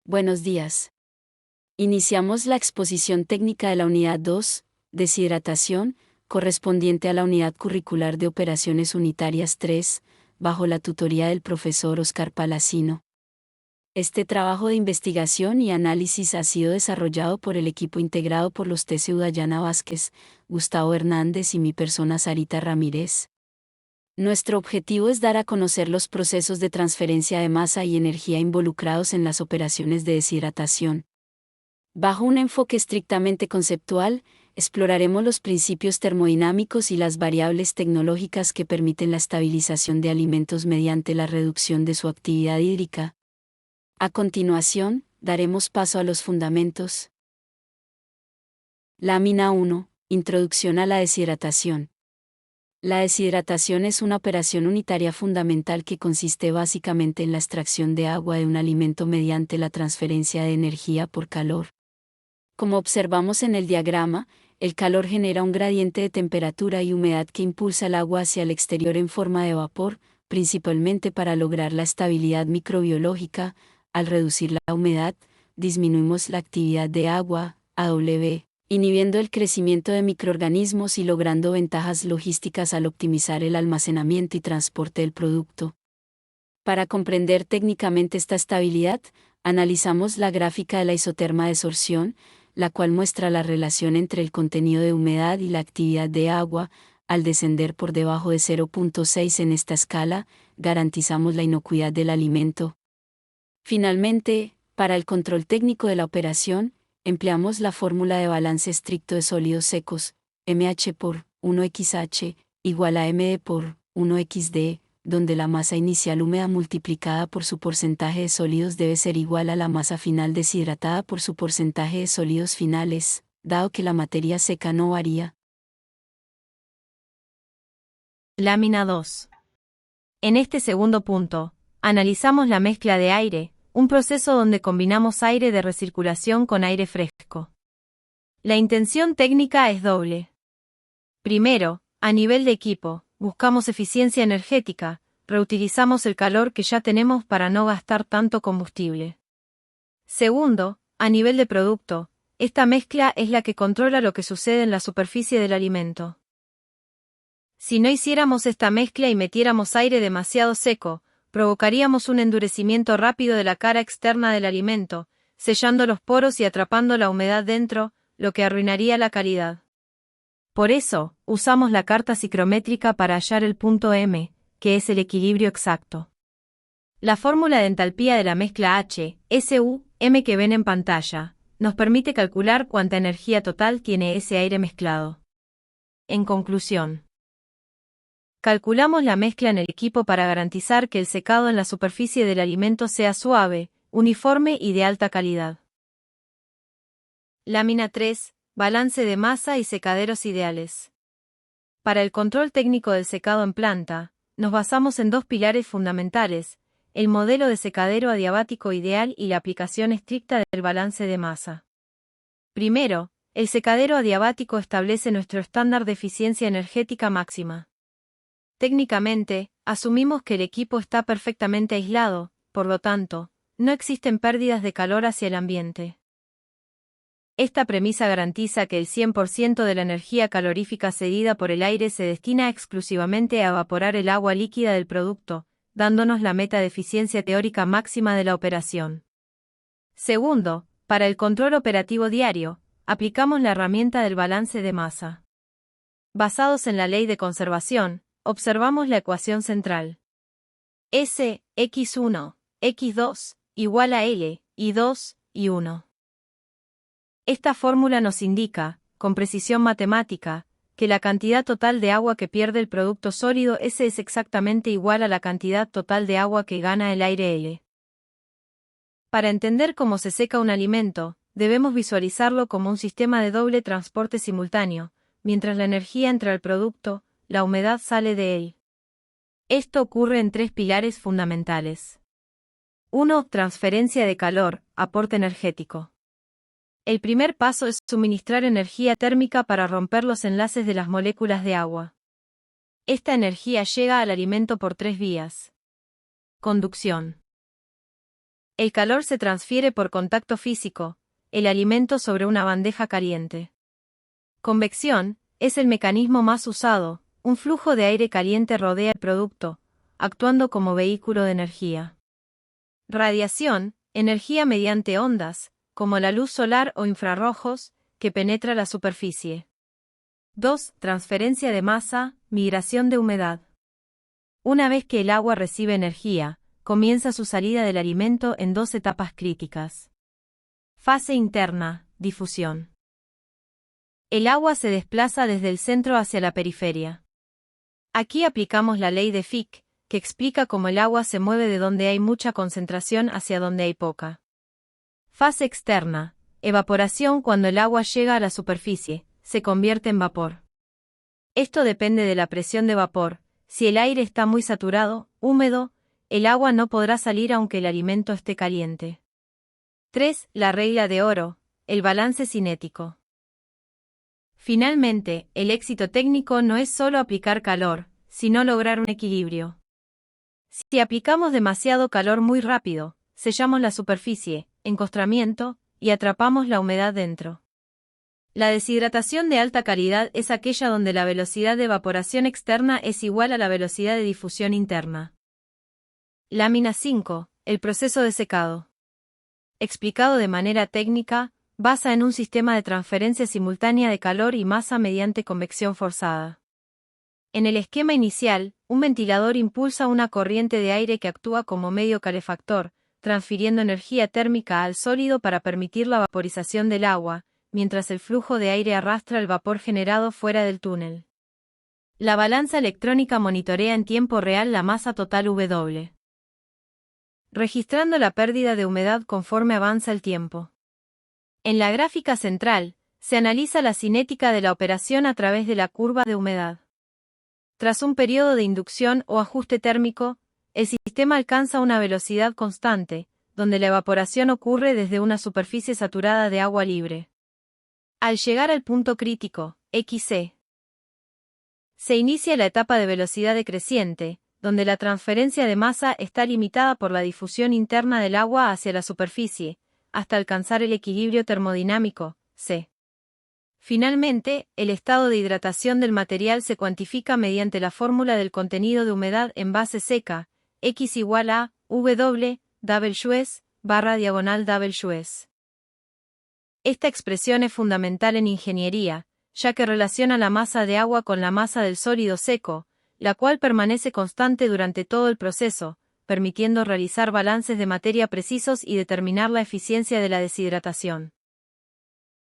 Buenos días. Iniciamos la exposición técnica de la Unidad 2, Deshidratación, correspondiente a la Unidad Curricular de Operaciones Unitarias 3, bajo la tutoría del profesor Oscar Palacino. Este trabajo de investigación y análisis ha sido desarrollado por el equipo integrado por los TCU Dayana Vázquez, Gustavo Hernández y mi persona Sarita Ramírez. Nuestro objetivo es dar a conocer los procesos de transferencia de masa y energía involucrados en las operaciones de deshidratación. Bajo un enfoque estrictamente conceptual, exploraremos los principios termodinámicos y las variables tecnológicas que permiten la estabilización de alimentos mediante la reducción de su actividad hídrica. A continuación, daremos paso a los fundamentos. Lámina 1. Introducción a la deshidratación. La deshidratación es una operación unitaria fundamental que consiste básicamente en la extracción de agua de un alimento mediante la transferencia de energía por calor. Como observamos en el diagrama, el calor genera un gradiente de temperatura y humedad que impulsa el agua hacia el exterior en forma de vapor, principalmente para lograr la estabilidad microbiológica. Al reducir la humedad, disminuimos la actividad de agua, AW, inhibiendo el crecimiento de microorganismos y logrando ventajas logísticas al optimizar el almacenamiento y transporte del producto. Para comprender técnicamente esta estabilidad, analizamos la gráfica de la isoterma de sorción, la cual muestra la relación entre el contenido de humedad y la actividad de agua. Al descender por debajo de 0.6 en esta escala, garantizamos la inocuidad del alimento. Finalmente, para el control técnico de la operación, empleamos la fórmula de balance estricto de sólidos secos, mH por 1xh, igual a mD por 1xd, donde la masa inicial húmeda multiplicada por su porcentaje de sólidos debe ser igual a la masa final deshidratada por su porcentaje de sólidos finales, dado que la materia seca no varía. Lámina 2. En este segundo punto, analizamos la mezcla de aire, un proceso donde combinamos aire de recirculación con aire fresco. La intención técnica es doble. Primero, a nivel de equipo, buscamos eficiencia energética, reutilizamos el calor que ya tenemos para no gastar tanto combustible. Segundo, a nivel de producto, esta mezcla es la que controla lo que sucede en la superficie del alimento. Si no hiciéramos esta mezcla y metiéramos aire demasiado seco, provocaríamos un endurecimiento rápido de la cara externa del alimento, sellando los poros y atrapando la humedad dentro, lo que arruinaría la calidad. Por eso, usamos la carta psicométrica para hallar el punto M, que es el equilibrio exacto. La fórmula de entalpía de la mezcla H, SU, M que ven en pantalla, nos permite calcular cuánta energía total tiene ese aire mezclado. En conclusión, calculamos la mezcla en el equipo para garantizar que el secado en la superficie del alimento sea suave, uniforme y de alta calidad. Lámina 3. Balance de masa y secaderos ideales. Para el control técnico del secado en planta, nos basamos en dos pilares fundamentales: el modelo de secadero adiabático ideal y la aplicación estricta del balance de masa. Primero, el secadero adiabático establece nuestro estándar de eficiencia energética máxima. Técnicamente, asumimos que el equipo está perfectamente aislado, por lo tanto, no existen pérdidas de calor hacia el ambiente. Esta premisa garantiza que el 100% de la energía calorífica cedida por el aire se destina exclusivamente a evaporar el agua líquida del producto, dándonos la meta de eficiencia teórica máxima de la operación. Segundo, para el control operativo diario, aplicamos la herramienta del balance de masa. Basados en la ley de conservación, observamos la ecuación central. S, x1, x2, igual a L, y2, y1. Esta fórmula nos indica, con precisión matemática, que la cantidad total de agua que pierde el producto sólido S es exactamente igual a la cantidad total de agua que gana el aire L. Para entender cómo se seca un alimento, debemos visualizarlo como un sistema de doble transporte simultáneo, mientras la energía entra al producto, la humedad sale de él. Esto ocurre en tres pilares fundamentales. 1. Transferencia de calor, aporte energético. El primer paso es suministrar energía térmica para romper los enlaces de las moléculas de agua. Esta energía llega al alimento por tres vías. Conducción. El calor se transfiere por contacto físico, el alimento sobre una bandeja caliente. Convección es el mecanismo más usado, un flujo de aire caliente rodea el producto, actuando como vehículo de energía. Radiación, energía mediante ondas, como la luz solar o infrarrojos, que penetra la superficie. 2. Transferencia de masa, migración de humedad. Una vez que el agua recibe energía, comienza su salida del alimento en dos etapas críticas. Fase interna, difusión. El agua se desplaza desde el centro hacia la periferia. Aquí aplicamos la ley de Fick, que explica cómo el agua se mueve de donde hay mucha concentración hacia donde hay poca. Fase externa, evaporación. Cuando el agua llega a la superficie, se convierte en vapor. Esto depende de la presión de vapor. Si el aire está muy saturado, húmedo, el agua no podrá salir aunque el alimento esté caliente. 3. La regla de oro, el balance cinético. Finalmente, el éxito técnico no es solo aplicar calor, sino lograr un equilibrio. Si aplicamos demasiado calor muy rápido, sellamos la superficie, encostramiento, y atrapamos la humedad dentro. La deshidratación de alta calidad es aquella donde la velocidad de evaporación externa es igual a la velocidad de difusión interna. Lámina 5. El proceso de secado. Explicado de manera técnica, basa en un sistema de transferencia simultánea de calor y masa mediante convección forzada. En el esquema inicial, un ventilador impulsa una corriente de aire que actúa como medio calefactor, transfiriendo energía térmica al sólido para permitir la vaporización del agua, mientras el flujo de aire arrastra el vapor generado fuera del túnel. La balanza electrónica monitorea en tiempo real la masa total W, registrando la pérdida de humedad conforme avanza el tiempo. En la gráfica central, se analiza la cinética de la operación a través de la curva de humedad. Tras un periodo de inducción o ajuste térmico, el sistema alcanza una velocidad constante, donde la evaporación ocurre desde una superficie saturada de agua libre. Al llegar al punto crítico, XC, se inicia la etapa de velocidad decreciente, donde la transferencia de masa está limitada por la difusión interna del agua hacia la superficie, hasta alcanzar el equilibrio termodinámico, C. Finalmente, el estado de hidratación del material se cuantifica mediante la fórmula del contenido de humedad en base seca, X igual a W, W/W. Esta expresión es fundamental en ingeniería, ya que relaciona la masa de agua con la masa del sólido seco, la cual permanece constante durante todo el proceso, permitiendo realizar balances de materia precisos y determinar la eficiencia de la deshidratación.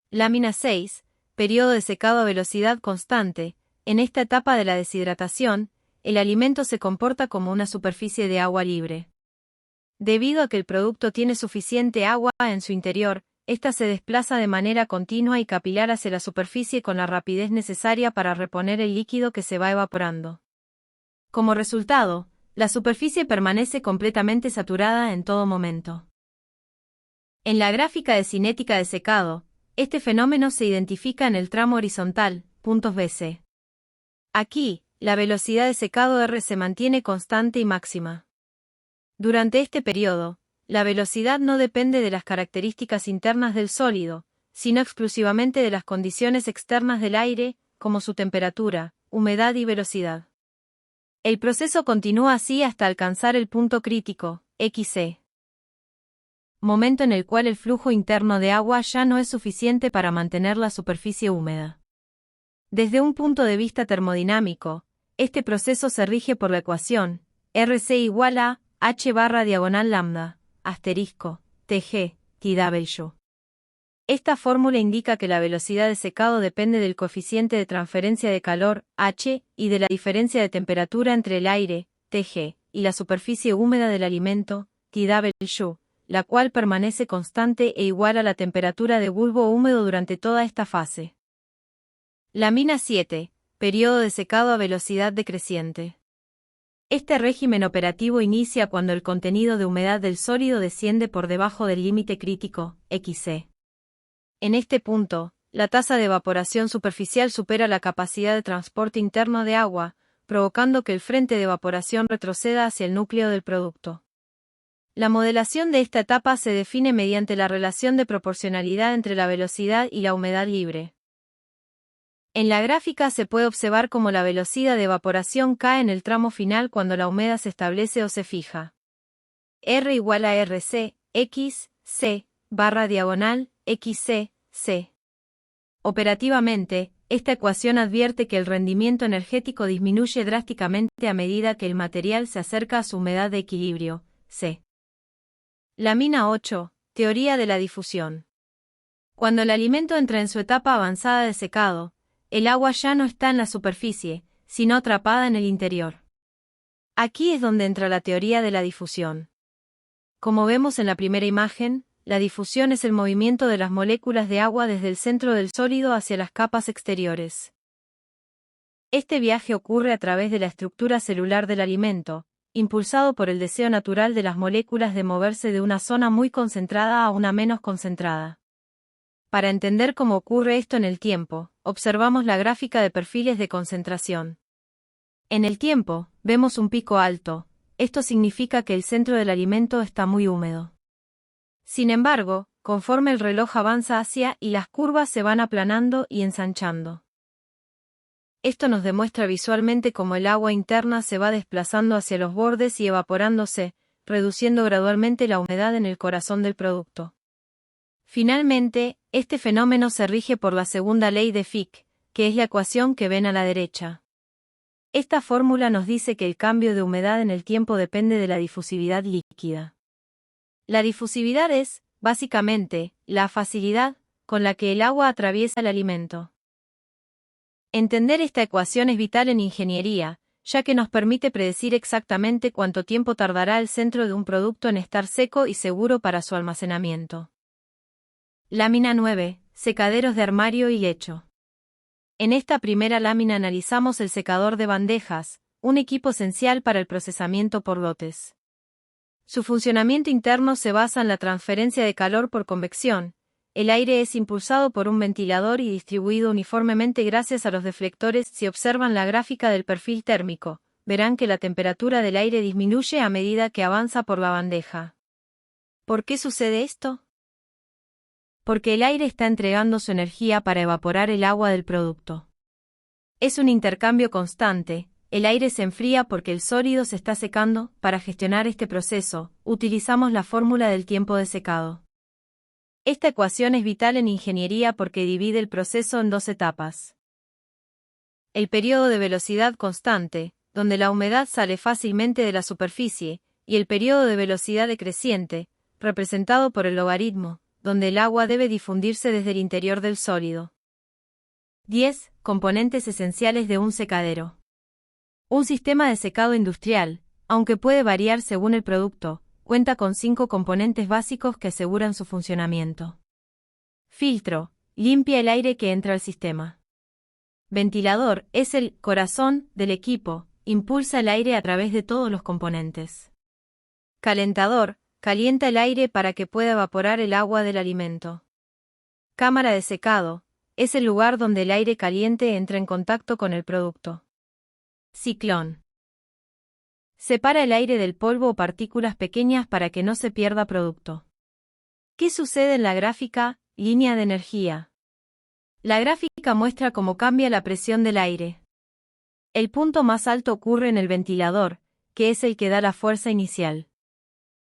Lámina 6. Periodo de secado a velocidad constante. En esta etapa de la deshidratación, el alimento se comporta como una superficie de agua libre. Debido a que el producto tiene suficiente agua en su interior, ésta se desplaza de manera continua y capilar hacia la superficie con la rapidez necesaria para reponer el líquido que se va evaporando. Como resultado, la superficie permanece completamente saturada en todo momento. En la gráfica de cinética de secado, este fenómeno se identifica en el tramo horizontal, puntos BC. Aquí, la velocidad de secado R se mantiene constante y máxima. Durante este periodo, la velocidad no depende de las características internas del sólido, sino exclusivamente de las condiciones externas del aire, como su temperatura, humedad y velocidad. El proceso continúa así hasta alcanzar el punto crítico, XC. Momento en el cual el flujo interno de agua ya no es suficiente para mantener la superficie húmeda. Desde un punto de vista termodinámico, este proceso se rige por la ecuación RC igual a H/lambda, TG, TW. Esta fórmula indica que la velocidad de secado depende del coeficiente de transferencia de calor, H, y de la diferencia de temperatura entre el aire, TG, y la superficie húmeda del alimento, TW, la cual permanece constante e igual a la temperatura de bulbo húmedo durante toda esta fase. Lámina 7. Periodo de secado a velocidad decreciente. Este régimen operativo inicia cuando el contenido de humedad del sólido desciende por debajo del límite crítico, XC. En este punto, la tasa de evaporación superficial supera la capacidad de transporte interno de agua, provocando que el frente de evaporación retroceda hacia el núcleo del producto. La modelación de esta etapa se define mediante la relación de proporcionalidad entre la velocidad y la humedad libre. En la gráfica se puede observar cómo la velocidad de evaporación cae en el tramo final cuando la humedad se establece o se fija. R igual a RC, X, C, barra diagonal, XC, C. Operativamente, esta ecuación advierte que el rendimiento energético disminuye drásticamente a medida que el material se acerca a su humedad de equilibrio, C. Lámina 8. Teoría de la difusión. Cuando el alimento entra en su etapa avanzada de secado, el agua ya no está en la superficie, sino atrapada en el interior. Aquí es donde entra la teoría de la difusión. Como vemos en la primera imagen, la difusión es el movimiento de las moléculas de agua desde el centro del sólido hacia las capas exteriores. Este viaje ocurre a través de la estructura celular del alimento, impulsado por el deseo natural de las moléculas de moverse de una zona muy concentrada a una menos concentrada. Para entender cómo ocurre esto en el tiempo, observamos la gráfica de perfiles de concentración. En el tiempo, vemos un pico alto. Esto significa que el centro del alimento está muy húmedo. Sin embargo, conforme el reloj avanza hacia y las curvas se van aplanando y ensanchando. Esto nos demuestra visualmente cómo el agua interna se va desplazando hacia los bordes y evaporándose, reduciendo gradualmente la humedad en el corazón del producto. Finalmente, este fenómeno se rige por la segunda ley de Fick, que es la ecuación que ven a la derecha. Esta fórmula nos dice que el cambio de humedad en el tiempo depende de la difusividad líquida. La difusividad es, básicamente, la facilidad con la que el agua atraviesa el alimento. Entender esta ecuación es vital en ingeniería, ya que nos permite predecir exactamente cuánto tiempo tardará el centro de un producto en estar seco y seguro para su almacenamiento. Lámina 9. Secaderos de armario y lecho. En esta primera lámina analizamos el secador de bandejas, un equipo esencial para el procesamiento por lotes. Su funcionamiento interno se basa en la transferencia de calor por convección. El aire es impulsado por un ventilador y distribuido uniformemente gracias a los deflectores. Si observan la gráfica del perfil térmico, verán que la temperatura del aire disminuye a medida que avanza por la bandeja. ¿Por qué sucede esto? Porque el aire está entregando su energía para evaporar el agua del producto. Es un intercambio constante. El aire se enfría porque el sólido se está secando. Para gestionar este proceso, utilizamos la fórmula del tiempo de secado. Esta ecuación es vital en ingeniería porque divide el proceso en dos etapas. El periodo de velocidad constante, donde la humedad sale fácilmente de la superficie, y el periodo de velocidad decreciente, representado por el logaritmo, donde el agua debe difundirse desde el interior del sólido. 10. Componentes esenciales de un secadero. Un sistema de secado industrial, aunque puede variar según el producto, cuenta con 5 componentes básicos que aseguran su funcionamiento. Filtro, limpia el aire que entra al sistema. Ventilador, es el corazón del equipo, impulsa el aire a través de todos los componentes. Calentador, calienta el aire para que pueda evaporar el agua del alimento. Cámara de secado, es el lugar donde el aire caliente entra en contacto con el producto. Ciclón. Separa el aire del polvo o partículas pequeñas para que no se pierda producto. ¿Qué sucede en la gráfica? Línea de energía. La gráfica muestra cómo cambia la presión del aire. El punto más alto ocurre en el ventilador, que es el que da la fuerza inicial.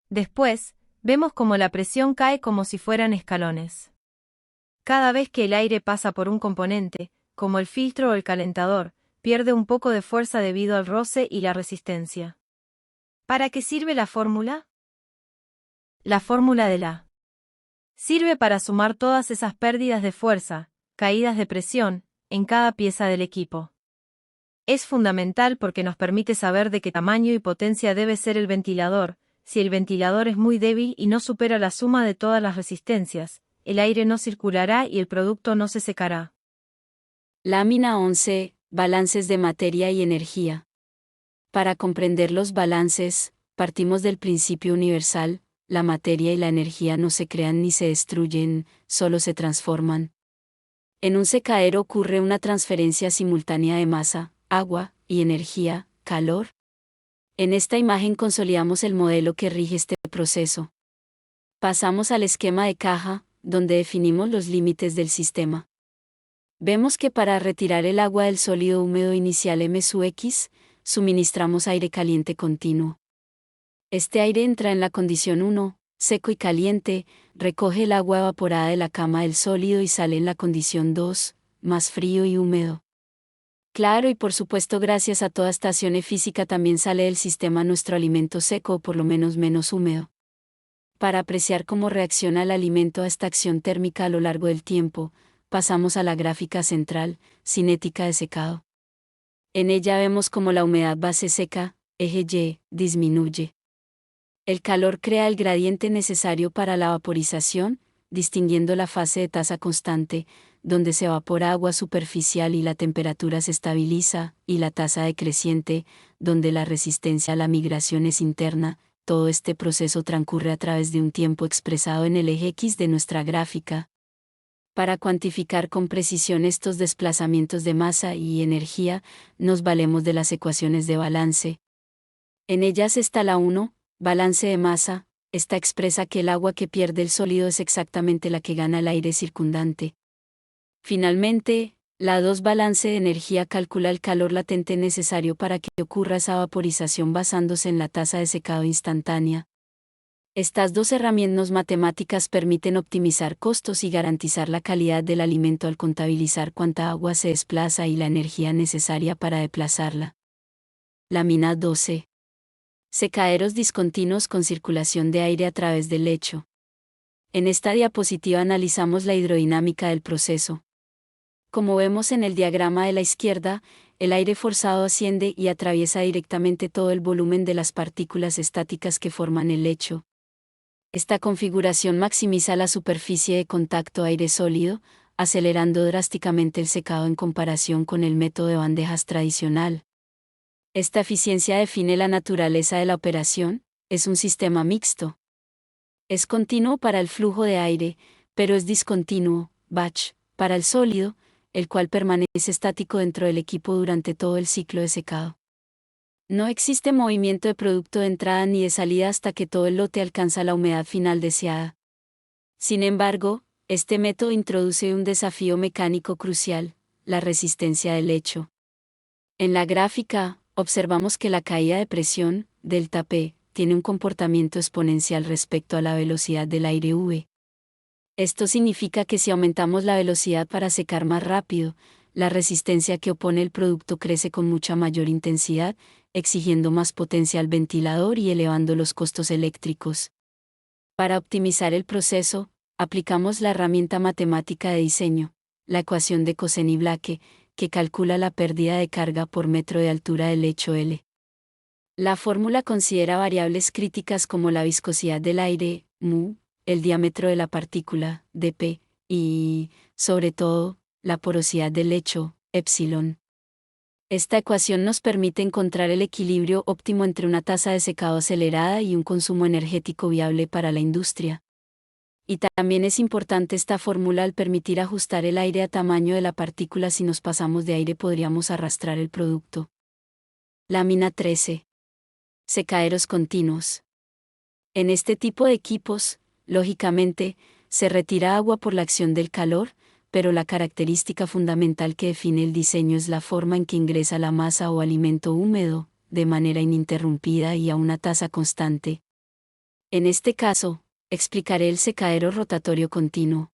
Después, vemos cómo la presión cae como si fueran escalones. Cada vez que el aire pasa por un componente, como el filtro o el calentador, pierde un poco de fuerza debido al roce y la resistencia. ¿Para qué sirve la fórmula? La fórmula de la sirve para sumar todas esas pérdidas de fuerza, caídas de presión, en cada pieza del equipo. Es fundamental porque nos permite saber de qué tamaño y potencia debe ser el ventilador. Si el ventilador es muy débil y no supera la suma de todas las resistencias, el aire no circulará y el producto no se secará. Lámina 11. Balances de materia y energía. Para comprender los balances, partimos del principio universal: la materia y la energía no se crean ni se destruyen, solo se transforman. En un secadero ocurre una transferencia simultánea de masa, agua, y energía, calor. En esta imagen consolidamos el modelo que rige este proceso. Pasamos al esquema de caja, donde definimos los límites del sistema. Vemos que para retirar el agua del sólido húmedo inicial M(x), suministramos aire caliente continuo. Este aire entra en la condición 1, seco y caliente, recoge el agua evaporada de la cama del sólido y sale en la condición 2, más frío y húmedo. Claro, y por supuesto gracias a toda estación física también sale del sistema nuestro alimento seco o por lo menos menos húmedo. Para apreciar cómo reacciona el alimento a esta acción térmica a lo largo del tiempo, pasamos a la gráfica central, cinética de secado. En ella vemos cómo la humedad base seca, eje Y, disminuye. El calor crea el gradiente necesario para la vaporización, distinguiendo la fase de tasa constante, donde se evapora agua superficial y la temperatura se estabiliza, y la tasa decreciente, donde la resistencia a la migración es interna. Todo este proceso transcurre a través de un tiempo expresado en el eje X de nuestra gráfica. Para cuantificar con precisión estos desplazamientos de masa y energía, nos valemos de las ecuaciones de balance. En ellas está la 1, balance de masa. Esta expresa que el agua que pierde el sólido es exactamente la que gana el aire circundante. Finalmente, la 2, balance de energía, calcula el calor latente necesario para que ocurra esa vaporización basándose en la tasa de secado instantánea. Estas dos herramientas matemáticas permiten optimizar costos y garantizar la calidad del alimento al contabilizar cuánta agua se desplaza y la energía necesaria para desplazarla. Lámina 12. Secaderos discontinuos con circulación de aire a través del lecho. En esta diapositiva analizamos la hidrodinámica del proceso. Como vemos en el diagrama de la izquierda, el aire forzado asciende y atraviesa directamente todo el volumen de las partículas estáticas que forman el lecho. Esta configuración maximiza la superficie de contacto aire sólido, acelerando drásticamente el secado en comparación con el método de bandejas tradicional. Esta eficiencia define la naturaleza de la operación, es un sistema mixto. Es continuo para el flujo de aire, pero es discontinuo, batch, para el sólido, el cual permanece estático dentro del equipo durante todo el ciclo de secado. No existe movimiento de producto de entrada ni de salida hasta que todo el lote alcanza la humedad final deseada. Sin embargo, este método introduce un desafío mecánico crucial, la resistencia del lecho. En la gráfica, observamos que la caída de presión, delta P, tiene un comportamiento exponencial respecto a la velocidad del aire V. Esto significa que si aumentamos la velocidad para secar más rápido, la resistencia que opone el producto crece con mucha mayor intensidad, exigiendo más potencia al ventilador y elevando los costos eléctricos. Para optimizar el proceso, aplicamos la herramienta matemática de diseño, la ecuación de Coseney-Blake, que calcula la pérdida de carga por metro de altura del lecho L. La fórmula considera variables críticas como la viscosidad del aire, mu, el diámetro de la partícula, dp, y, sobre todo, la porosidad del lecho, epsilon. Esta ecuación nos permite encontrar el equilibrio óptimo entre una tasa de secado acelerada y un consumo energético viable para la industria. Y también es importante esta fórmula al permitir ajustar el aire a tamaño de la partícula. Si nos pasamos de aire podríamos arrastrar el producto. Lámina 13. Secaderos continuos. En este tipo de equipos, lógicamente, se retira agua por la acción del calor, pero la característica fundamental que define el diseño es la forma en que ingresa la masa o alimento húmedo, de manera ininterrumpida y a una tasa constante. En este caso, explicaré el secadero rotatorio continuo.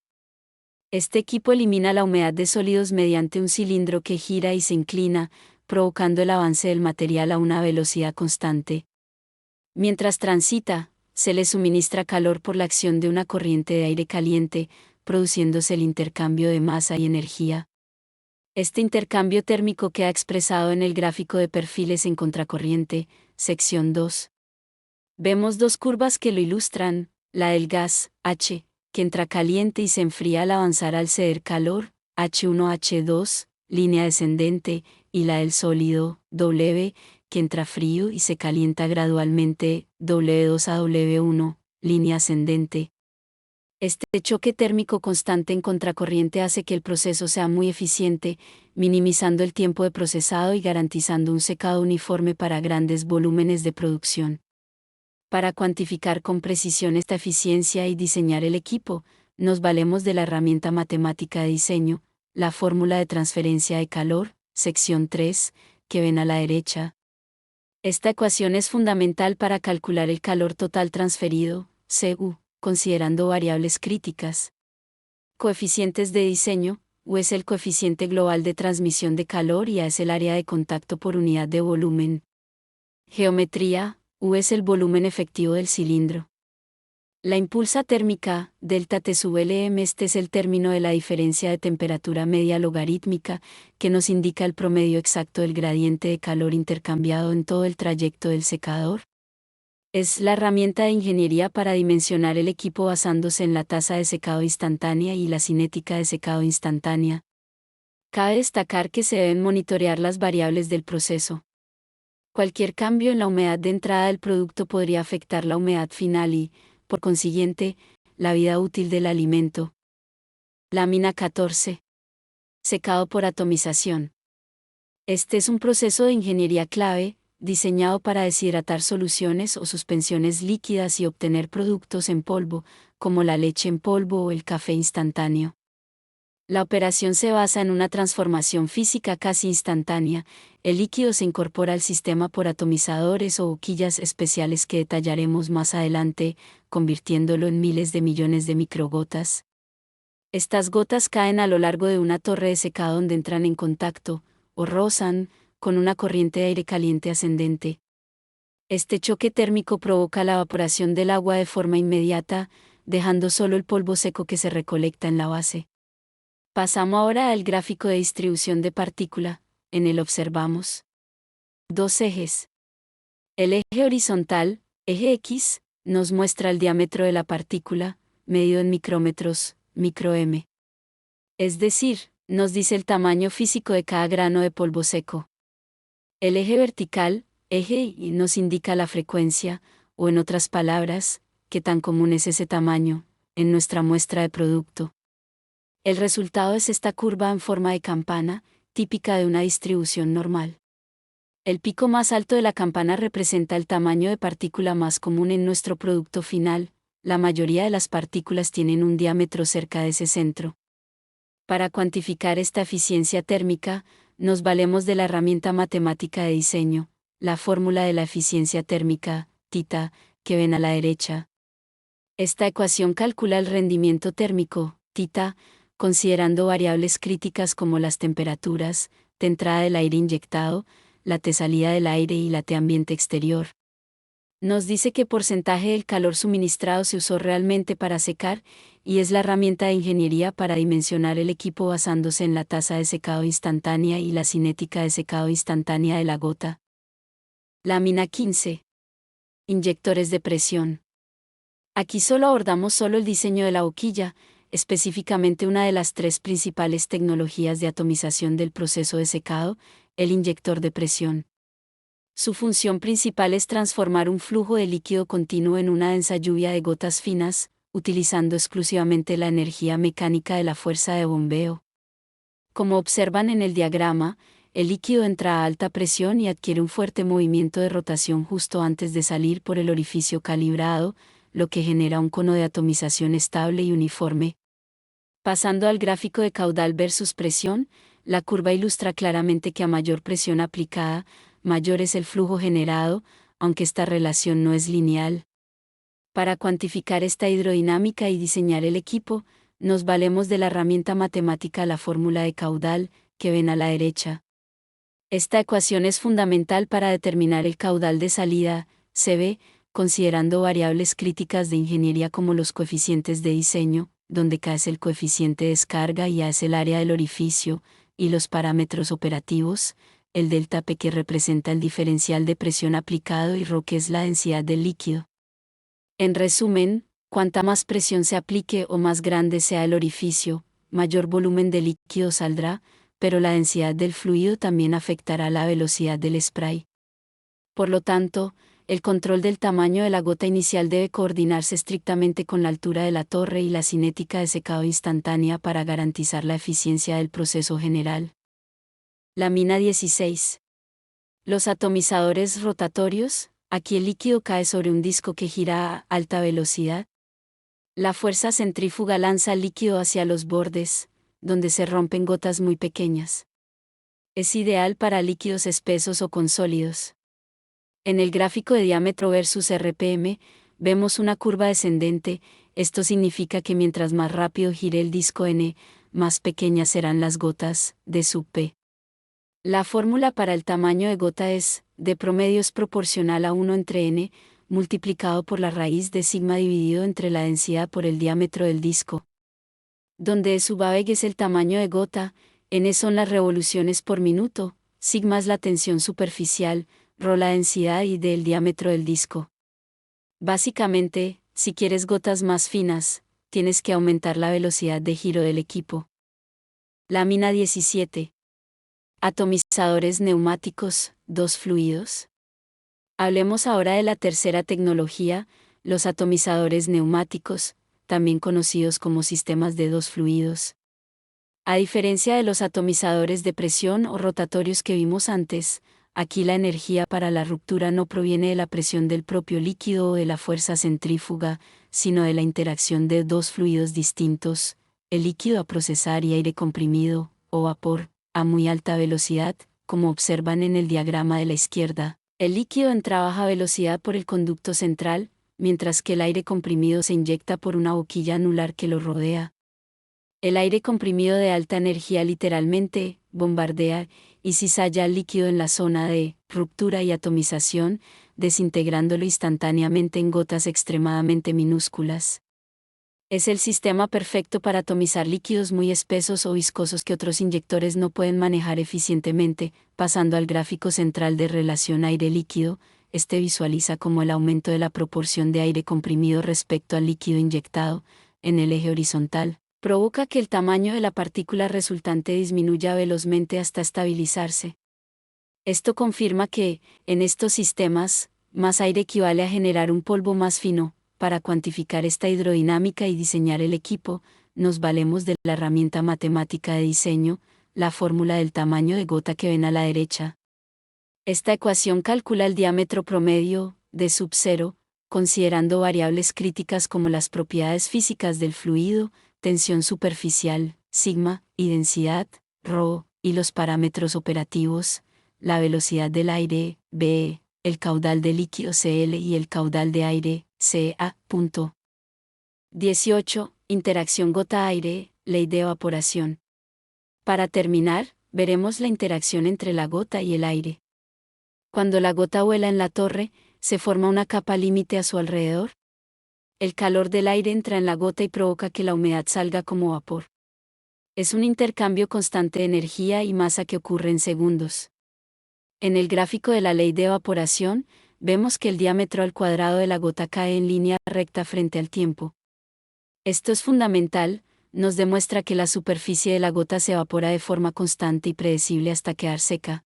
Este equipo elimina la humedad de sólidos mediante un cilindro que gira y se inclina, provocando el avance del material a una velocidad constante. Mientras transita, se le suministra calor por la acción de una corriente de aire caliente, produciéndose el intercambio de masa y energía. Este intercambio térmico queda expresado en el gráfico de perfiles en contracorriente, sección 2. Vemos dos curvas que lo ilustran, la del gas, H, que entra caliente y se enfría al avanzar al ceder calor, H1H2, línea descendente, y la del sólido, W, que entra frío y se calienta gradualmente, W2 a W1, línea ascendente. Este choque térmico constante en contracorriente hace que el proceso sea muy eficiente, minimizando el tiempo de procesado y garantizando un secado uniforme para grandes volúmenes de producción. Para cuantificar con precisión esta eficiencia y diseñar el equipo, nos valemos de la herramienta matemática de diseño, la fórmula de transferencia de calor, sección 3, que ven a la derecha. Esta ecuación es fundamental para calcular el calor total transferido, CU, considerando variables críticas. Coeficientes de diseño, U es el coeficiente global de transmisión de calor y A es el área de contacto por unidad de volumen. Geometría, U es el volumen efectivo del cilindro. La impulsa térmica, delta T sub Lm. Este es el término de la diferencia de temperatura media logarítmica, que nos indica el promedio exacto del gradiente de calor intercambiado en todo el trayecto del secador. Es la herramienta de ingeniería para dimensionar el equipo basándose en la tasa de secado instantánea y la cinética de secado instantánea. Cabe destacar que se deben monitorear las variables del proceso. Cualquier cambio en la humedad de entrada del producto podría afectar la humedad final y, por consiguiente, la vida útil del alimento. Lámina 14. Secado por atomización. Este es un proceso de ingeniería clave, diseñado para deshidratar soluciones o suspensiones líquidas y obtener productos en polvo, como la leche en polvo o el café instantáneo. La operación se basa en una transformación física casi instantánea. El líquido se incorpora al sistema por atomizadores o boquillas especiales que detallaremos más adelante, convirtiéndolo en miles de millones de microgotas. Estas gotas caen a lo largo de una torre de secado donde entran en contacto, o rozan, con una corriente de aire caliente ascendente. Este choque térmico provoca la evaporación del agua de forma inmediata, dejando solo el polvo seco que se recolecta en la base. Pasamos ahora al gráfico de distribución de partícula. En él observamos dos ejes. El eje horizontal, eje X, nos muestra el diámetro de la partícula, medido en micrómetros, micro-m. Es decir, nos dice el tamaño físico de cada grano de polvo seco. El eje vertical, eje Y, nos indica la frecuencia, o en otras palabras, qué tan común es ese tamaño, en nuestra muestra de producto. El resultado es esta curva en forma de campana, típica de una distribución normal. El pico más alto de la campana representa el tamaño de partícula más común en nuestro producto final. La mayoría de las partículas tienen un diámetro cerca de ese centro. Para cuantificar esta eficiencia térmica, nos valemos de la herramienta matemática de diseño, la fórmula de la eficiencia térmica, θ, que ven a la derecha. Esta ecuación calcula el rendimiento térmico, θ, considerando variables críticas como las temperaturas, de entrada del aire inyectado, la de salida del aire y la de ambiente exterior. Nos dice qué porcentaje del calor suministrado se usó realmente para secar, y es la herramienta de ingeniería para dimensionar el equipo basándose en la tasa de secado instantánea y la cinética de secado instantánea de la gota. Lámina 15. Inyectores de presión. Aquí solo abordamos el diseño de la boquilla, específicamente una de las tres principales tecnologías de atomización del proceso de secado, el inyector de presión. Su función principal es transformar un flujo de líquido continuo en una densa lluvia de gotas finas, utilizando exclusivamente la energía mecánica de la fuerza de bombeo. Como observan en el diagrama, el líquido entra a alta presión y adquiere un fuerte movimiento de rotación justo antes de salir por el orificio calibrado, lo que genera un cono de atomización estable y uniforme. Pasando al gráfico de caudal versus presión, la curva ilustra claramente que a mayor presión aplicada, mayor es el flujo generado, aunque esta relación no es lineal. Para cuantificar esta hidrodinámica y diseñar el equipo, nos valemos de la herramienta matemática la fórmula de caudal, que ven a la derecha. Esta ecuación es fundamental para determinar el caudal de salida, CB, considerando variables críticas de ingeniería como los coeficientes de diseño, donde K es el coeficiente de descarga y A es el área del orificio, y los parámetros operativos, el delta P que representa el diferencial de presión aplicado y ρ que es la densidad del líquido. En resumen, cuanta más presión se aplique o más grande sea el orificio, mayor volumen de líquido saldrá, pero la densidad del fluido también afectará la velocidad del spray. Por lo tanto, el control del tamaño de la gota inicial debe coordinarse estrictamente con la altura de la torre y la cinética de secado instantánea para garantizar la eficiencia del proceso general. Lámina 16. Los atomizadores rotatorios. Aquí el líquido cae sobre un disco que gira a alta velocidad. La fuerza centrífuga lanza el líquido hacia los bordes, donde se rompen gotas muy pequeñas. Es ideal para líquidos espesos o con sólidos. En el gráfico de diámetro versus RPM, vemos una curva descendente. Esto significa que mientras más rápido gire el disco N, más pequeñas serán las gotas, D sub P. La fórmula para el tamaño de gota es, D promedio es proporcional a 1 entre N, multiplicado por la raíz de sigma dividido entre la densidad por el diámetro del disco. Donde E sub A es el tamaño de gota, N son las revoluciones por minuto, sigma es la tensión superficial, ρ la densidad y D el diámetro del disco. Básicamente, si quieres gotas más finas, tienes que aumentar la velocidad de giro del equipo. Lámina 17. Atomizadores neumáticos, dos fluidos. Hablemos ahora de la tercera tecnología, los atomizadores neumáticos, también conocidos como sistemas de dos fluidos. A diferencia de los atomizadores de presión o rotatorios que vimos antes, aquí la energía para la ruptura no proviene de la presión del propio líquido o de la fuerza centrífuga, sino de la interacción de dos fluidos distintos, el líquido a procesar y aire comprimido, o vapor, a muy alta velocidad, como observan en el diagrama de la izquierda. El líquido entra a baja velocidad por el conducto central, mientras que el aire comprimido se inyecta por una boquilla anular que lo rodea. El aire comprimido de alta energía literalmente bombardea y cizalla al líquido en la zona de ruptura y atomización, desintegrándolo instantáneamente en gotas extremadamente minúsculas. Es el sistema perfecto para atomizar líquidos muy espesos o viscosos que otros inyectores no pueden manejar eficientemente. Pasando al gráfico central de relación aire-líquido, este visualiza como el aumento de la proporción de aire comprimido respecto al líquido inyectado, en el eje horizontal, provoca que el tamaño de la partícula resultante disminuya velozmente hasta estabilizarse. Esto confirma que, en estos sistemas, más aire equivale a generar un polvo más fino. Para cuantificar esta hidrodinámica y diseñar el equipo, nos valemos de la herramienta matemática de diseño, la fórmula del tamaño de gota que ven a la derecha. Esta ecuación calcula el diámetro promedio, D sub 0, considerando variables críticas como las propiedades físicas del fluido, tensión superficial, sigma, y densidad, ρ, y los parámetros operativos, la velocidad del aire, v, el caudal de líquido Cl y el caudal de aire, Ca. 18. Interacción gota-aire, ley de evaporación. Para terminar, veremos la interacción entre la gota y el aire. Cuando la gota vuela en la torre, se forma una capa límite a su alrededor. El calor del aire entra en la gota y provoca que la humedad salga como vapor. Es un intercambio constante de energía y masa que ocurre en segundos. En el gráfico de la ley de evaporación, vemos que el diámetro al cuadrado de la gota cae en línea recta frente al tiempo. Esto es fundamental, nos demuestra que la superficie de la gota se evapora de forma constante y predecible hasta quedar seca.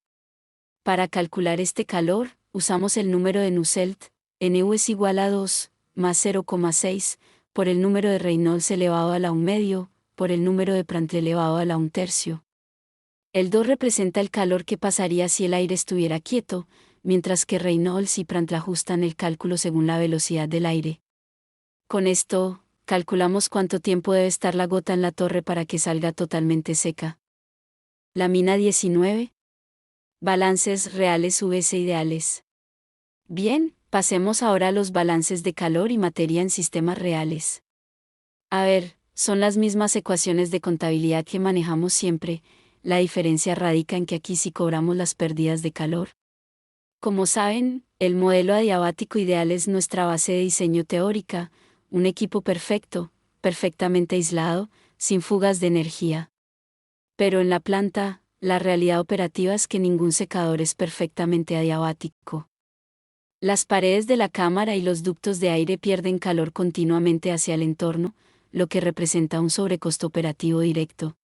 Para calcular este calor, usamos el número de Nusselt, Nu es igual a 2, más 0,6, por el número de Reynolds elevado a la 1 medio, por el número de Prandtl elevado a la 1 tercio. El 2 representa el calor que pasaría si el aire estuviera quieto, mientras que Reynolds y Prandtl ajustan el cálculo según la velocidad del aire. Con esto, calculamos cuánto tiempo debe estar la gota en la torre para que salga totalmente seca. Lámina 19. Balances reales vs ideales. Bien, pasemos ahora a los balances de calor y materia en sistemas reales. A ver, son las mismas ecuaciones de contabilidad que manejamos siempre, la diferencia radica en que aquí sí cobramos las pérdidas de calor. Como saben, el modelo adiabático ideal es nuestra base de diseño teórica, un equipo perfecto, perfectamente aislado, sin fugas de energía. Pero en la planta, la realidad operativa es que ningún secador es perfectamente adiabático. Las paredes de la cámara y los ductos de aire pierden calor continuamente hacia el entorno, lo que representa un sobrecosto operativo directo.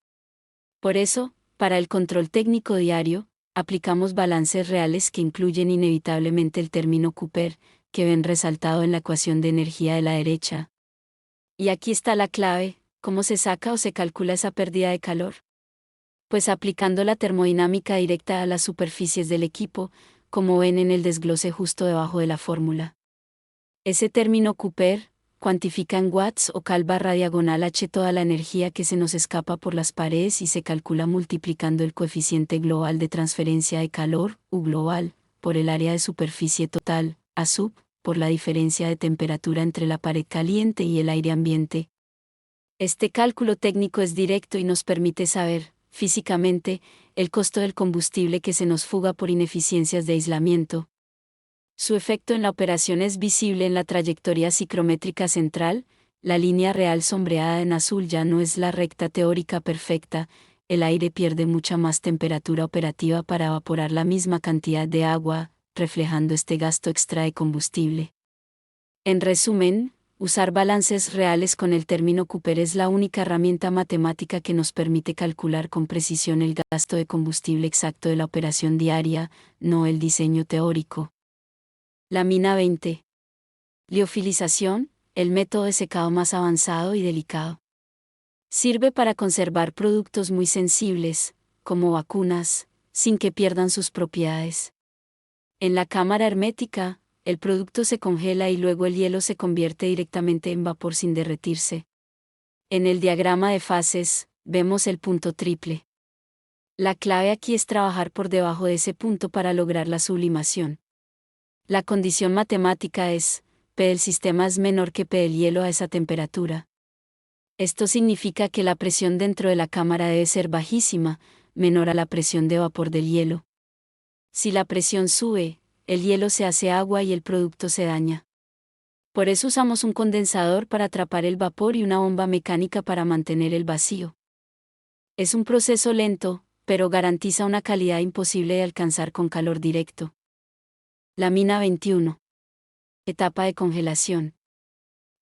Por eso, para el control técnico diario, aplicamos balances reales que incluyen inevitablemente el término Cooper, que ven resaltado en la ecuación de energía de la derecha. Y aquí está la clave: ¿cómo se saca o se calcula esa pérdida de calor? Pues aplicando la termodinámica directa a las superficies del equipo, como ven en el desglose justo debajo de la fórmula. Ese término Cooper cuantifica en watts o cal/diagonal h toda la energía que se nos escapa por las paredes y se calcula multiplicando el coeficiente global de transferencia de calor, U global, por el área de superficie total, A sub, por la diferencia de temperatura entre la pared caliente y el aire ambiente. Este cálculo técnico es directo y nos permite saber, físicamente, el costo del combustible que se nos fuga por ineficiencias de aislamiento. Su efecto en la operación es visible en la trayectoria ciclométrica central. La línea real sombreada en azul ya no es la recta teórica perfecta, el aire pierde mucha más temperatura operativa para evaporar la misma cantidad de agua, reflejando este gasto extra de combustible. En resumen, usar balances reales con el término Cooper es la única herramienta matemática que nos permite calcular con precisión el gasto de combustible exacto de la operación diaria, no el diseño teórico. Lámina 20. Liofilización, el método de secado más avanzado y delicado. Sirve para conservar productos muy sensibles, como vacunas, sin que pierdan sus propiedades. En la cámara hermética, el producto se congela y luego el hielo se convierte directamente en vapor sin derretirse. En el diagrama de fases, vemos el punto triple. La clave aquí es trabajar por debajo de ese punto para lograr la sublimación. La condición matemática es, P del sistema es menor que P del hielo a esa temperatura. Esto significa que la presión dentro de la cámara debe ser bajísima, menor a la presión de vapor del hielo. Si la presión sube, el hielo se hace agua y el producto se daña. Por eso usamos un condensador para atrapar el vapor y una bomba mecánica para mantener el vacío. Es un proceso lento, pero garantiza una calidad imposible de alcanzar con calor directo. Lámina 21. Etapa de congelación.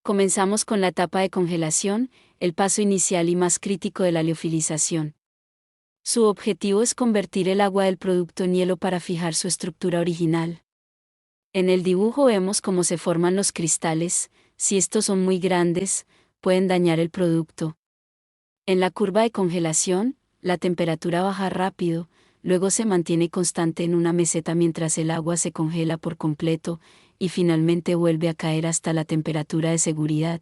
Comenzamos con la etapa de congelación, el paso inicial y más crítico de la liofilización. Su objetivo es convertir el agua del producto en hielo para fijar su estructura original. En el dibujo vemos cómo se forman los cristales. Si estos son muy grandes, pueden dañar el producto. En la curva de congelación, la temperatura baja rápido, luego se mantiene constante en una meseta mientras el agua se congela por completo, y finalmente vuelve a caer hasta la temperatura de seguridad.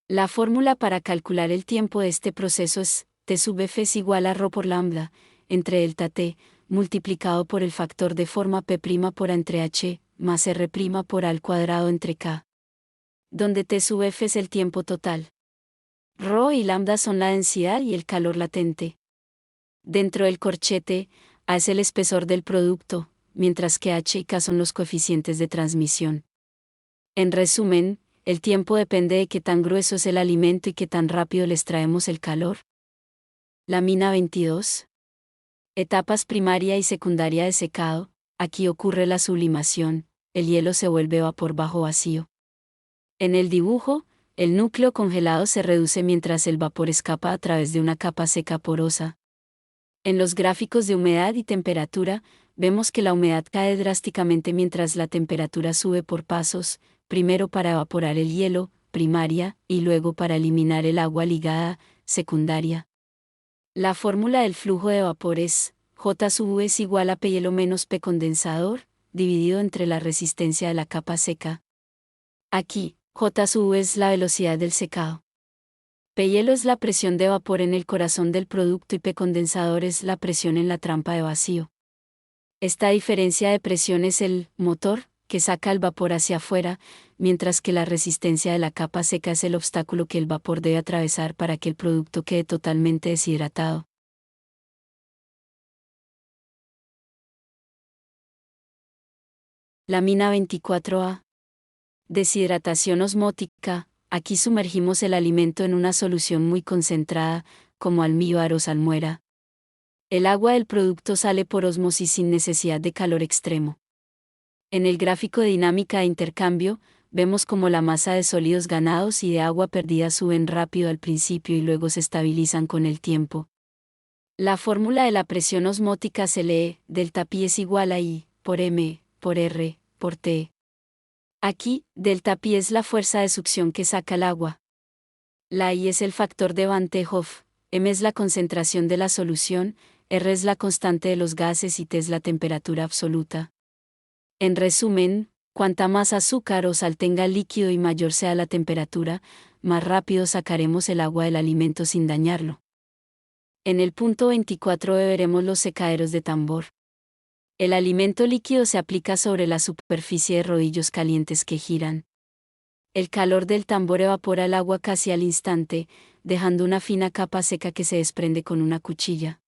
La fórmula para calcular el tiempo de este proceso es T sub F es igual a ρ por lambda, entre delta T, multiplicado por el factor de forma P' por A entre H, más R' por A al cuadrado entre K. Donde T sub F es el tiempo total. ρ y lambda son la densidad y el calor latente. Dentro del corchete, A es el espesor del producto, mientras que H y K son los coeficientes de transmisión. En resumen, el tiempo depende de qué tan grueso es el alimento y qué tan rápido le extraemos el calor. Lámina 22. Etapas primaria y secundaria de secado. Aquí ocurre la sublimación, el hielo se vuelve vapor bajo vacío. En el dibujo, el núcleo congelado se reduce mientras el vapor escapa a través de una capa seca porosa. En los gráficos de humedad y temperatura, vemos que la humedad cae drásticamente mientras la temperatura sube por pasos, primero para evaporar el hielo, primaria, y luego para eliminar el agua ligada, secundaria. La fórmula del flujo de vapor es, J sub U es igual a P hielo menos P condensador, dividido entre la resistencia de la capa seca. Aquí, J sub U es la velocidad del secado. P hielo es la presión de vapor en el corazón del producto y P condensador es la presión en la trampa de vacío. Esta diferencia de presión es el motor, que saca el vapor hacia afuera, mientras que la resistencia de la capa seca es el obstáculo que el vapor debe atravesar para que el producto quede totalmente deshidratado. Lámina 24A. Deshidratación osmótica. Aquí sumergimos el alimento en una solución muy concentrada, como almíbar o salmuera. El agua del producto sale por ósmosis sin necesidad de calor extremo. En el gráfico de dinámica de intercambio, vemos cómo la masa de sólidos ganados y de agua perdida suben rápido al principio y luego se estabilizan con el tiempo. La fórmula de la presión osmótica se lee, delta pi es igual a I, por M, por R, por T. Aquí, delta pi es la fuerza de succión que saca el agua. La I es el factor de Van 't Hoff, M es la concentración de la solución, R es la constante de los gases y T es la temperatura absoluta. En resumen, cuanta más azúcar o sal tenga el líquido y mayor sea la temperatura, más rápido sacaremos el agua del alimento sin dañarlo. En el punto 24 veremos los secaderos de tambor. El alimento líquido se aplica sobre la superficie de rodillos calientes que giran. El calor del tambor evapora el agua casi al instante, dejando una fina capa seca que se desprende con una cuchilla.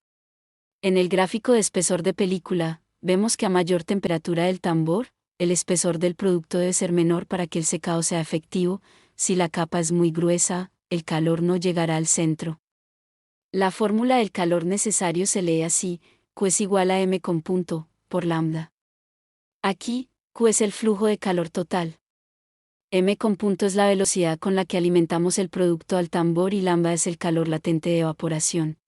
En el gráfico de espesor de película, vemos que a mayor temperatura del tambor, el espesor del producto debe ser menor para que el secado sea efectivo. Si la capa es muy gruesa, el calor no llegará al centro. La fórmula del calor necesario se lee así: Q es igual a M con punto, por lambda. Aquí, Q es el flujo de calor total. M con punto es la velocidad con la que alimentamos el producto al tambor y lambda es el calor latente de evaporación.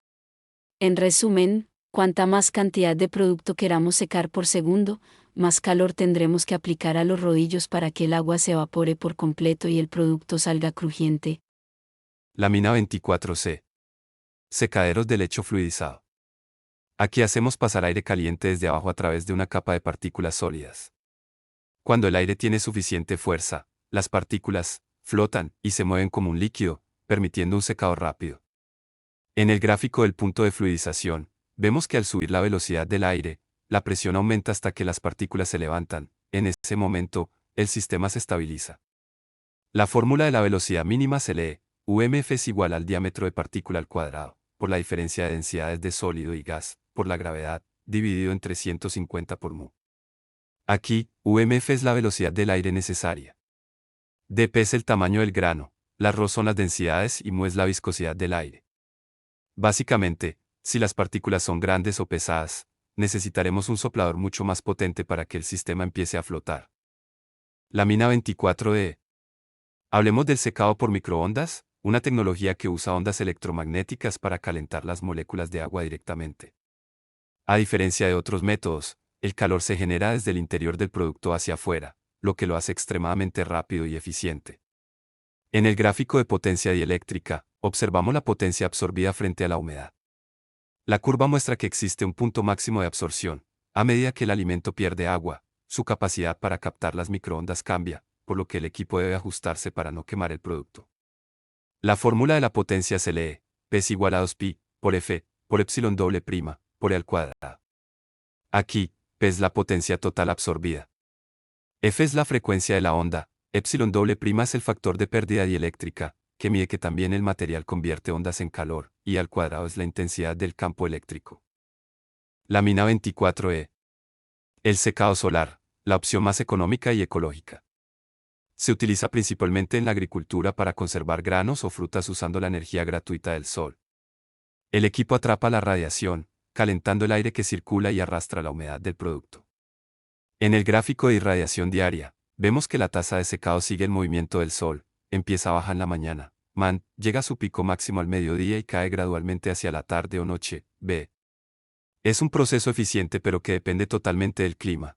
En resumen, cuanta más cantidad de producto queramos secar por segundo, más calor tendremos que aplicar a los rodillos para que el agua se evapore por completo y el producto salga crujiente. Lámina 24C. Secaderos de lecho fluidizado. Aquí hacemos pasar aire caliente desde abajo a través de una capa de partículas sólidas. Cuando el aire tiene suficiente fuerza, las partículas flotan y se mueven como un líquido, permitiendo un secado rápido. En el gráfico del punto de fluidización, vemos que al subir la velocidad del aire, la presión aumenta hasta que las partículas se levantan. En ese momento, el sistema se estabiliza. La fórmula de la velocidad mínima se lee: UMF es igual al diámetro de partícula al cuadrado, por la diferencia de densidades de sólido y gas, por la gravedad, dividido entre 150 por mu. Aquí, UMF es la velocidad del aire necesaria. dP es el tamaño del grano, las ρ son las densidades y mu es la viscosidad del aire. Básicamente, si las partículas son grandes o pesadas, necesitaremos un soplador mucho más potente para que el sistema empiece a flotar. Lámina 24D. Hablemos del secado por microondas, una tecnología que usa ondas electromagnéticas para calentar las moléculas de agua directamente. A diferencia de otros métodos, el calor se genera desde el interior del producto hacia afuera, lo que lo hace extremadamente rápido y eficiente. En el gráfico de potencia dieléctrica, observamos la potencia absorbida frente a la humedad. La curva muestra que existe un punto máximo de absorción. A medida que el alimento pierde agua, su capacidad para captar las microondas cambia, por lo que el equipo debe ajustarse para no quemar el producto. La fórmula de la potencia se lee: P es igual a 2pi, por F, por epsilon doble prima, por E al cuadrado. Aquí, P es la potencia total absorbida. F es la frecuencia de la onda, epsilon doble prima es el factor de pérdida dieléctrica, que mide que también el material convierte ondas en calor, y al cuadrado es la intensidad del campo eléctrico. Lámina 24E. El secado solar, la opción más económica y ecológica. Se utiliza principalmente en la agricultura para conservar granos o frutas usando la energía gratuita del sol. El equipo atrapa la radiación, calentando el aire que circula y arrastra la humedad del producto. En el gráfico de irradiación diaria, vemos que la tasa de secado sigue el movimiento del sol, empieza baja en la mañana, man, llega a su pico máximo al mediodía y cae gradualmente hacia la tarde o noche, b. Es un proceso eficiente pero que depende totalmente del clima.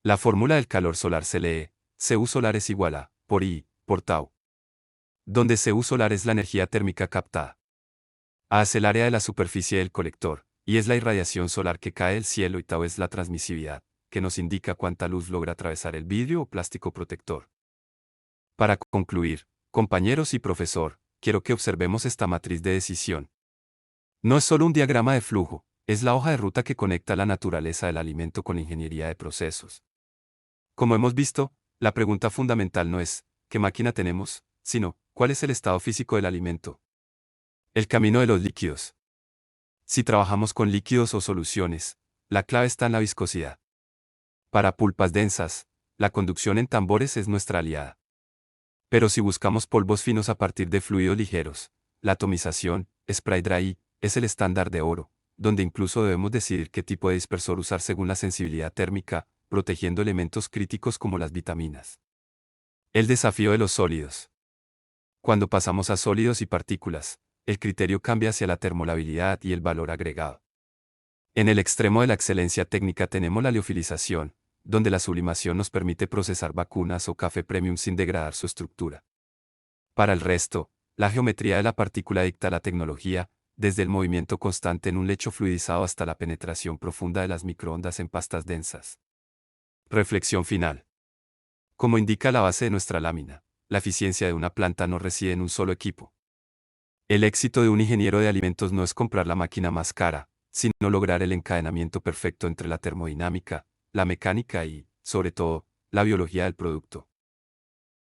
La fórmula del calor solar se lee: Cu solar es igual a, por I, por tau. Donde Cu solar es la energía térmica captada. A es el área de la superficie del colector, y es la irradiación solar que cae del cielo y tau es la transmisividad, que nos indica cuánta luz logra atravesar el vidrio o plástico protector. Para concluir, compañeros y profesor, quiero que observemos esta matriz de decisión. No es solo un diagrama de flujo, es la hoja de ruta que conecta la naturaleza del alimento con la ingeniería de procesos. Como hemos visto, la pregunta fundamental no es ¿qué máquina tenemos?, sino ¿cuál es el estado físico del alimento? El camino de los líquidos. Si trabajamos con líquidos o soluciones, la clave está en la viscosidad. Para pulpas densas, la conducción en tambores es nuestra aliada. Pero si buscamos polvos finos a partir de fluidos ligeros, la atomización, spray dry, es el estándar de oro, donde incluso debemos decidir qué tipo de dispersor usar según la sensibilidad térmica, protegiendo elementos críticos como las vitaminas. El desafío de los sólidos. Cuando pasamos a sólidos y partículas, el criterio cambia hacia la termolabilidad y el valor agregado. En el extremo de la excelencia técnica tenemos la liofilización, donde la sublimación nos permite procesar vacunas o café premium sin degradar su estructura. Para el resto, la geometría de la partícula dicta la tecnología, desde el movimiento constante en un lecho fluidizado hasta la penetración profunda de las microondas en pastas densas. Reflexión final. Como indica la base de nuestra lámina, la eficiencia de una planta no reside en un solo equipo. El éxito de un ingeniero de alimentos no es comprar la máquina más cara, sino lograr el encadenamiento perfecto entre la termodinámica, la mecánica y, sobre todo, la biología del producto.